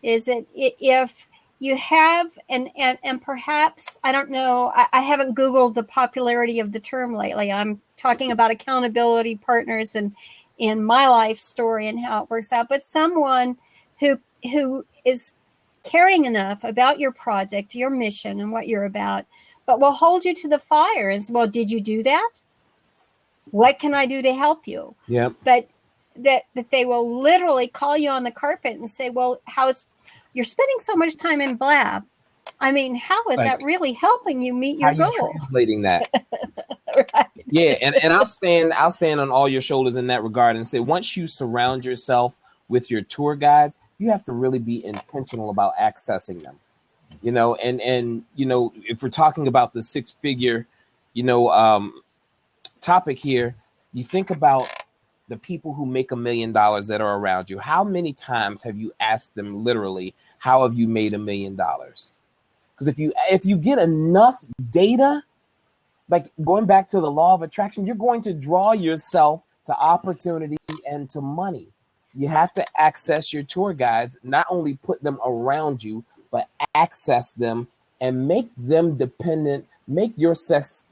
Is it if you have, and perhaps, I don't know, I haven't Googled the popularity of the term lately. I'm talking about accountability partners and in my life story and how it works out. But someone who is caring enough about your project, your mission, and what you're about, but will hold you to the fire and say, well, did you do that? What can I do to help you? Yeah. But that they will literally call you on the carpet and say, well, you're spending so much time in Blab. I mean, how is that really helping you meet your goal? How are you translating that? Right. Yeah, and I'll stand on all your shoulders in that regard and say once you surround yourself with your tour guides, you have to really be intentional about accessing them. And if we're talking about the six-figure, topic here, you think about the people who make $1 million that are around you. How many times have you asked them literally, how have you made $1 million? Because if you get enough data, like going back to the law of attraction, you're going to draw yourself to opportunity and to money. You have to access your tour guides, not only put them around you, but access them and make them dependent, make your success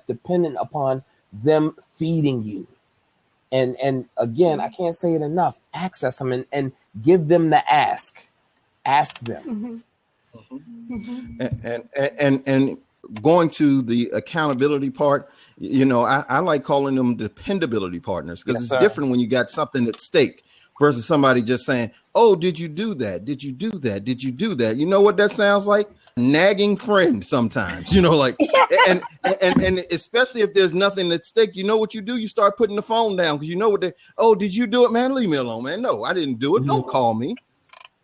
dependent upon them feeding you. And again, I can't say it enough. Access them and give them the ask. Ask them. And going to the accountability part, I like calling them dependability partners, because it's different when you got something at stake versus somebody just saying, oh, did you do that? Did you do that? Did you do that? You know what that sounds like? Nagging friend sometimes, like, and especially if there's nothing at stake, you know what you do? You start putting the phone down because you know what did you do it, man? Leave me alone, man. No, I didn't do it. Don't call me.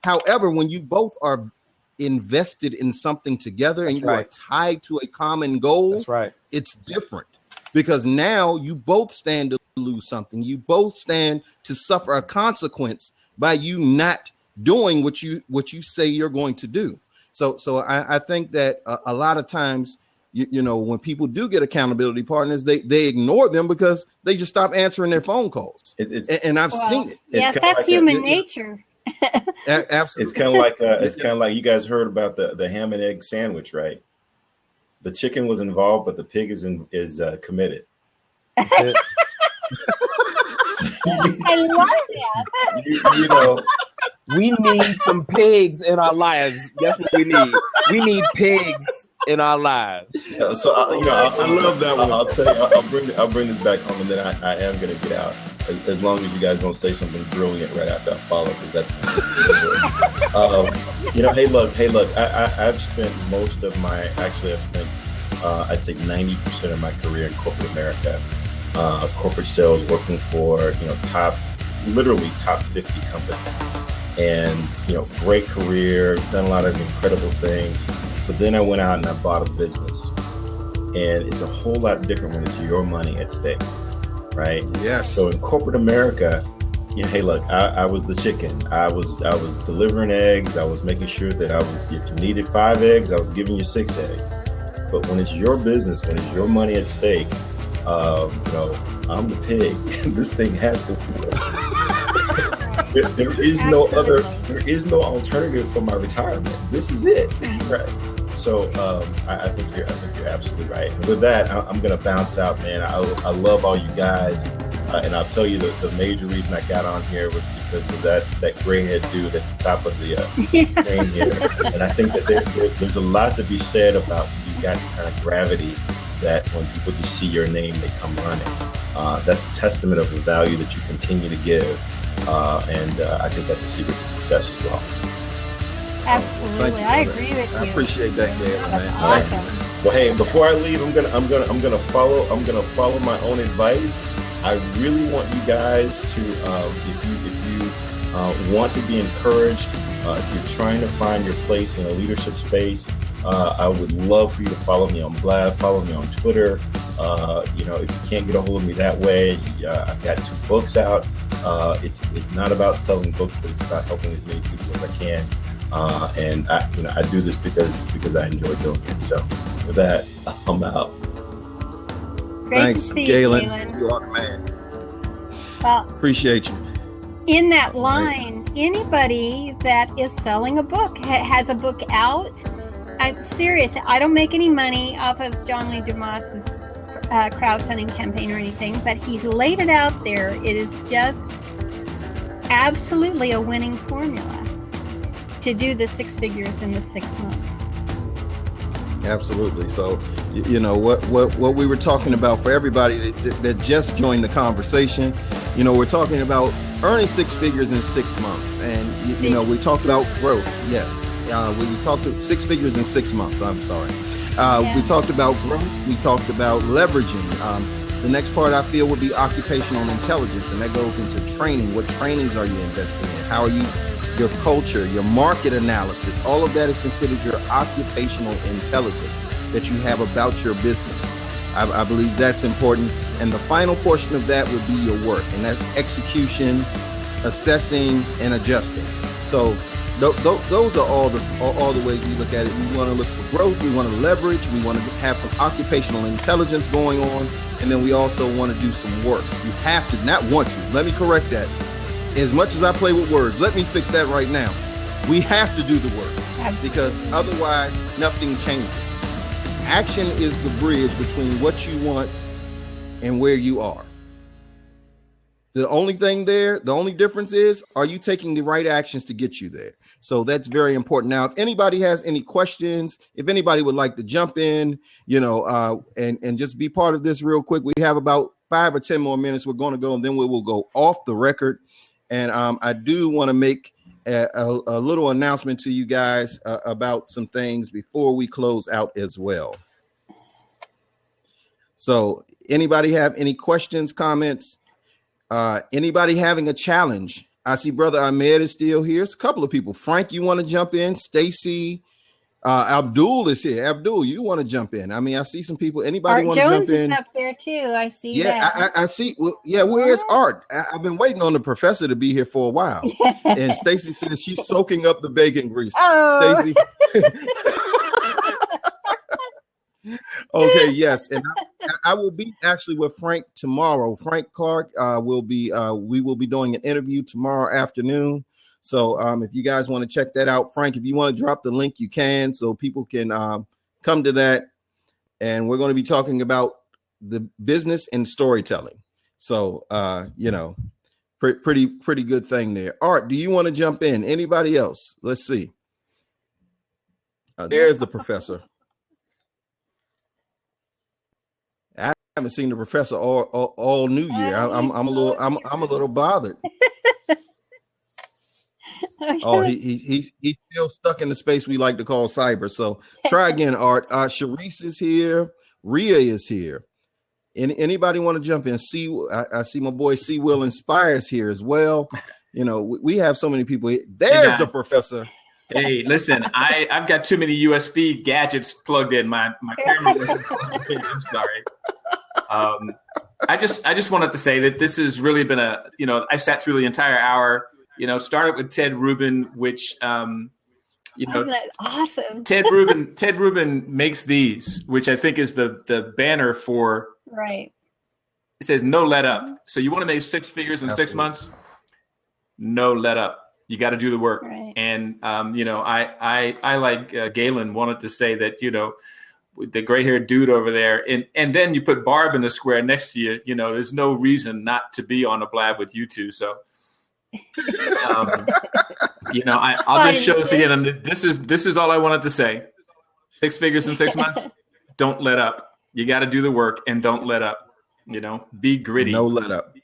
However, when you both are invested in something together and you are tied to a common goal, it's different, because now you both stand to lose something. You both stand to suffer a consequence by you not doing what you say you're going to do. So I think that a lot of times, when people do get accountability partners, they ignore them because they just stop answering their phone calls. And I've seen it. Yes, that's like human nature. Absolutely. It's kind of like you guys heard about the ham and egg sandwich, right? The chicken was involved, but the pig is committed. That's it. I love that. We need some pigs in our lives. That's what we need. We need pigs in our lives. Yeah, so I love that one. I'll tell you, I'll bring this back home, and then I am going to get out. As long as you guys don't say something brilliant right after I follow, because that's hey look, I've spent I'd say 90% of my career in corporate America, corporate sales, working for top 50 companies. And great career, done a lot of incredible things, but then I went out and I bought a business, and it's a whole lot different when it's your money at stake, right? Yes. So in corporate America, hey look, I was the chicken. I was delivering eggs. I was making sure that if you needed 5 eggs, I was giving you 6 eggs. But when it's your business, when it's your money at stake, I'm the pig. This thing has to work. There is no alternative for my retirement. This is it, right? So I think you're absolutely right. And with that, I'm gonna bounce out, man. I love all you guys, and I'll tell you the major reason I got on here was because of that gray head dude at the top of the screen here. And I think that there's a lot to be said about when you got the kind of gravity that when people just see your name, they come running. That's a testament of the value that you continue to give. And I think that's a secret to success as well. Absolutely, I agree with you. I appreciate that, Gail, man. Awesome. Well, hey, before I leave, I'm gonna follow my own advice. I really want you guys to, if you want to be encouraged, if you're trying to find your place in a leadership space, I would love for you to follow me on Blab, follow me on Twitter. If you can't get a hold of me that way, I've got 2 books out. It's not about selling books, but it's about helping as many people as I can. And I do this because I enjoy doing it. So with that, I'm out. Great Thanks, to see Galen. you, Galen. You are the man. Well, Appreciate you. in that line, anybody that is selling a book, has a book out, I'm serious. I don't make any money off of John Lee Dumose's crowdfunding campaign or anything, but he's laid it out there. It is just absolutely a winning formula to do the 6 figures in the 6 months. Absolutely. So, what we were talking about for everybody that just joined the conversation, we're talking about earning 6 figures in 6 months. And, we talked about growth. Yes. We talked about 6 figures in 6 months. I'm sorry. We talked about growth. We talked about leveraging. The next part I feel would be occupational intelligence, and that goes into training. What trainings are you investing in? How are you, your culture, your market analysis? All of that is considered your occupational intelligence that you have about your business. I believe that's important. And the final portion of that would be your work, and that's execution, assessing, and adjusting. So those are all the ways we look at it. We want to look for growth. We want to leverage. We want to have some occupational intelligence going on. And then we also want to do some work. You have to, not want to. Let me correct that. As much as I play with words, let me fix that right now. We have to do the work. Absolutely. Because otherwise nothing changes. Action is the bridge between what you want and where you are. The only difference is, are you taking the right actions to get you there? So that's very important. Now, if anybody has any questions, if anybody would like to jump in, and just be part of this real quick, we have about 5 or 10 more minutes. We're going to go, and then we will go off the record. And I do want to make a little announcement to you guys about some things before we close out as well. So anybody have any questions, comments? Anybody having a challenge? I see Brother Ahmed is still here. It's a couple of people. Frank, you want to jump in? Stacy, Abdul is here. Abdul, you want to jump in? I mean, I see some people. Anybody want to jump in? Art Jones is up there too. I see. Yeah, that. I see. Well, yeah, where's Art? I've been waiting on the professor to be here for a while. And Stacy says she's soaking up the bacon grease. Oh. Stacy. Okay, yes, and I will be actually with Frank tomorrow. Frank Clark we will be doing an interview tomorrow afternoon. So if you guys want to check that out, Frank, if you want to drop the link, you can, so people can come to that. And we're going to be talking about the business and storytelling. So pretty good thing there. Art, do you want to jump in? Anybody else? Let's see. There's the professor. I haven't seen the professor all New Year. I'm a little bothered. Okay. Oh, he's still stuck in the space we like to call cyber. So try again, Art. Sharice is here. Rhea is here. Anybody want to jump in? I see my boy C. Will Inspires here as well. We have so many people here. There's the professor. Hey, listen, I've got too many USB gadgets plugged in. My camera wasn't plugged in. I'm sorry. I just wanted to say that this has really been I sat through the entire hour. Started with Ted Rubin, which Isn't that awesome? Ted Rubin makes these, which I think is the banner for. Right. It says no let up. So you want to make 6 figures in 6 months? No let up. You got to do the work. Right. And I like Galen wanted to say that with the gray-haired dude over there, and then you put Barb in the square next to you. There's no reason not to be on a blab with you two. So. I'll just show this again. And this is all I wanted to say. 6 figures in 6 months. Don't let up. You got to do the work and don't let up. Be gritty. No let up.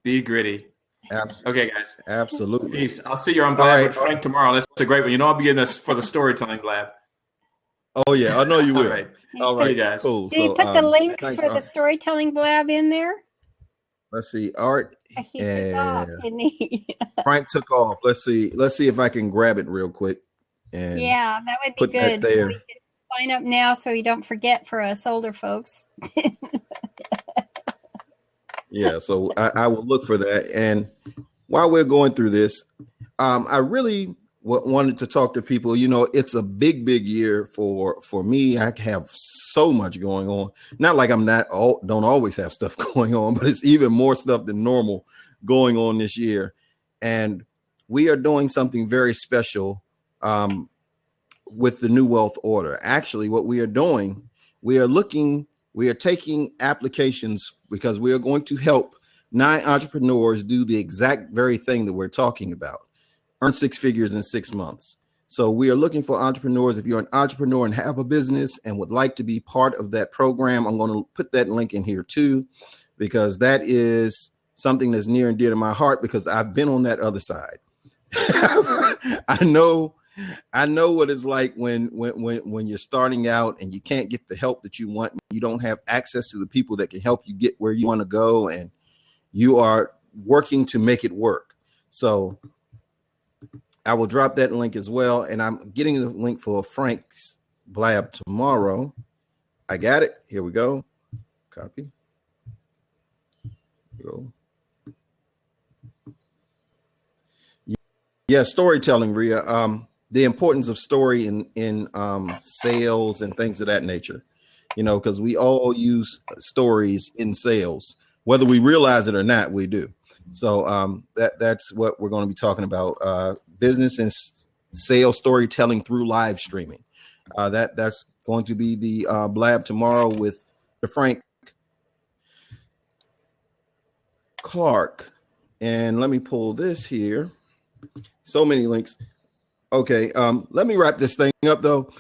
Be gritty. Absolutely. Okay, guys. Absolutely. Peace. I'll see you on Blab with Frank tomorrow. That's a great one. I'll be in this for the storytelling Blab. Oh yeah, I know you will. All right, guys. Cool. Did you put the link for the storytelling blab in there? Let's see, Art. He took off, didn't he? Frank took off. Let's see if I can grab it real quick. And yeah, that would be good. That there. So we can sign up now so you don't forget for us older folks. Yeah, so I will look for that. And while we're going through this, I really wanted to talk to people. It's a big year for me. I have so much going on. Not like don't always have stuff going on, but it's even more stuff than normal going on this year. And we are doing something very special with the New Wealth Order. Actually, what we are doing, we are taking applications because we are going to help 9 entrepreneurs do the exact very thing that we're talking about. Earn 6 figures in 6 months. So we are looking for entrepreneurs. If you're an entrepreneur and have a business and would like to be part of that program, I'm going to put that link in here too, because that is something that's near and dear to my heart because I've been on that other side. I know I know what it's like when you're starting out and you can't get the help that you want. You don't have access to the people that can help you get where you want to go, and you are working to make it work. So I will drop that link as well. And I'm getting the link for Frank's Blab tomorrow. I got it. Here we go. Copy. Go. Yeah, storytelling, Rhea. The importance of story in sales and things of that nature. You know, because we all use stories in sales, whether we realize it or not. We do. So that's what we're going to be talking about: business and sales storytelling through live streaming. That's going to be the Blab tomorrow with the Frank Clark. And let me pull this here. So many links. Okay, let me wrap this thing up though.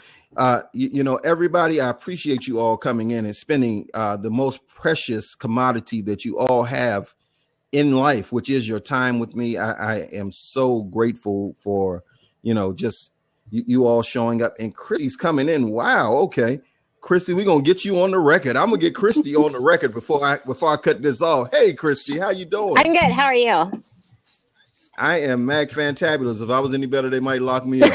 You know, everybody, I appreciate you all coming in and spending the most precious commodity that you all have in life, which is your time with me. I am so grateful for, you know, just you all showing up. And Christy's coming in. Wow. Okay, Christy, we're gonna get you on the record. I'm gonna get Christy on the record before I cut this off. Hey, Christy, how you doing? I'm good. How are you? I am Mag Fantabulous. If I was any better, they might lock me up.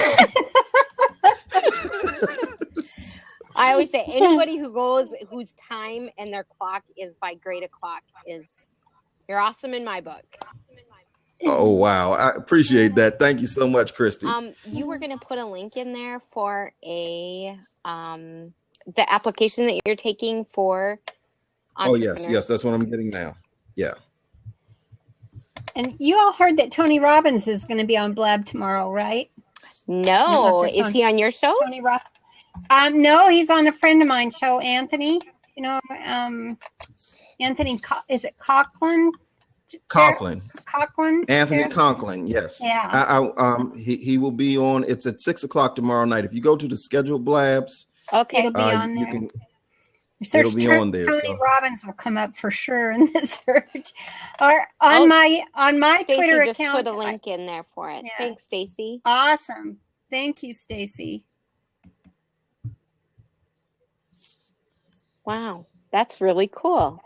I always say anybody whose time and their clock is by great o'clock you're awesome in my book. Oh wow, I appreciate that. Thank you so much, Christy. You were going to put a link in there for the application that you're taking for. Oh yes, that's what I'm getting now. Yeah. And you all heard that Tony Robbins is going to be on Blab tomorrow, right? No, is he on your show? Tony Robbins. No, he's on a friend of mine's show, Anthony. You know, Anthony, is it Conklin? Conklin. Anthony Jared? Conklin, yes. Yeah. He will be on. It's at 6:00 tomorrow night. If you go to the scheduled Blabs, okay, it'll be on there. It'll be on there. Tony Robbins will come up for sure in the search. Or on my Stacey Twitter just account. Put a link in there for it. Yeah. Thanks, Stacy. Awesome. Thank you, Stacy. Wow, that's really cool.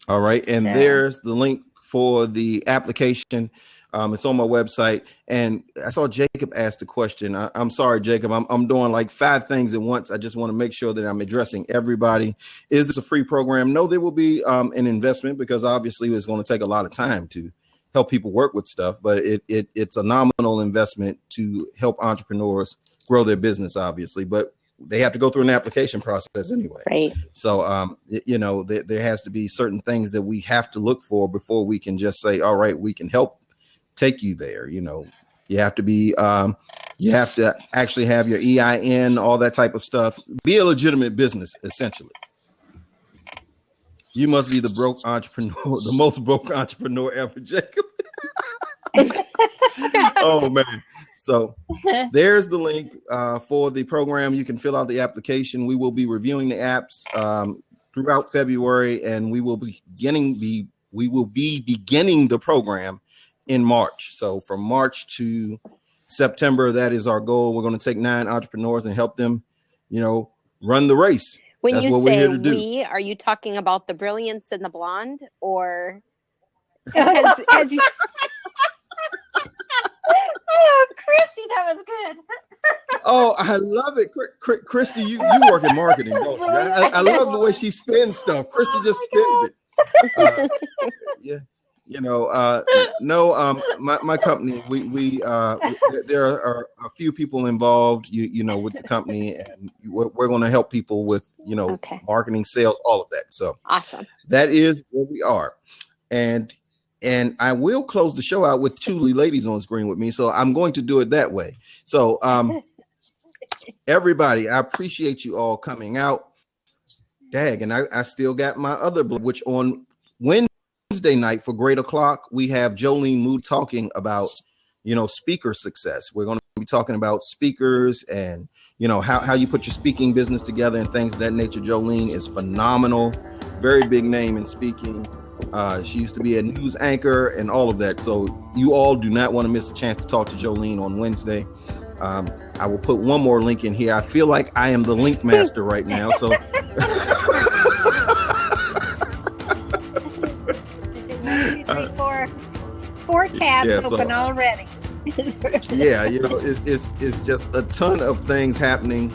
All right, and there's the link for the application. It's on my website, and I saw Jacob ask the question. I'm sorry, Jacob. I'm doing like 5 things at once. I just want to make sure that I'm addressing everybody. Is this a free program? No, there will be an investment because obviously it's going to take a lot of time to help people work with stuff. But it's a nominal investment to help entrepreneurs grow their business, obviously. But they have to go through an application process anyway. Right. So, you know, there has to be certain things that we have to look for before we can just say, all right, we can help take you there. You know, you have to be, you have to actually have your EIN, all that type of stuff. Be a legitimate business, essentially. You must be the broke entrepreneur, the most broke entrepreneur ever, Jacob. Oh, man. So there's the link for the program. You can fill out the application. We will be reviewing the apps throughout February, and we will be beginning the program in March. So from March to September, that is our goal. We're going to take 9 entrepreneurs and help them, you know, run the race. When That's you what we're say here to do. we, are you talking about the brilliance and the blonde, or as you... Oh, Christy, that was good. Oh, I love it. Christy, you work in marketing, don't you? I love the way she spins stuff. Christy just spins it. Yeah. You know, my company, we there are a few people involved, you know, with the company, and we're going to help people with, you know, marketing, sales, all of that. So awesome. That is where we are. And I will close the show out with 2 ladies on screen with me. So I'm going to do it that way. So everybody, I appreciate you all coming out. Dag, and I still got my other, which on Wednesday night for Great O'Clock, we have Jolene Mood talking about, you know, speaker success. We're going to be talking about speakers and, you know, how you put your speaking business together and things of that nature. Jolene is phenomenal, very big name in speaking. She used to be a news anchor and all of that. So you all do not want to miss a chance to talk to Jolene on Wednesday. I will put one more link in here. I feel like I am the link master right now. So four tabs yeah, so- open already. yeah, it's just a ton of things happening.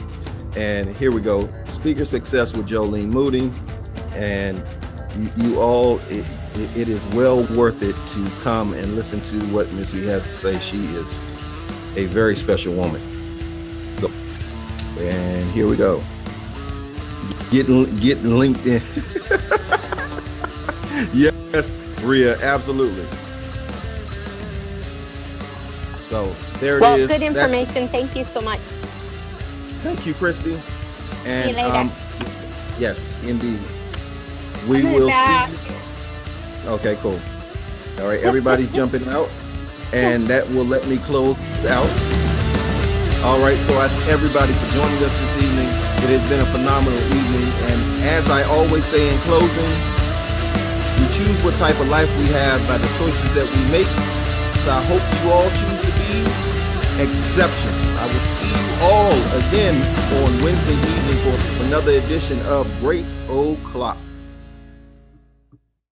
And here we go. Speaker Success with Jolene Moody. And you all, it is well worth it to come and listen to what Ms. V has to say. She is a very special woman. So, and here we go. Getting LinkedIn. Yes, Rhea, absolutely. So there it is. Well, good information. Thank you so much. Thank you, Christy. And See you later. yes, indeed. We will see you. Okay, cool. All right, everybody's jumping out, and that will let me close out. All right, so I thank everybody for joining us this evening. It has been a phenomenal evening, and as I always say in closing, we choose what type of life we have by the choices that we make. So I hope you all choose to be exceptional. I will see you all again on Wednesday evening for another edition of Great O'Clock.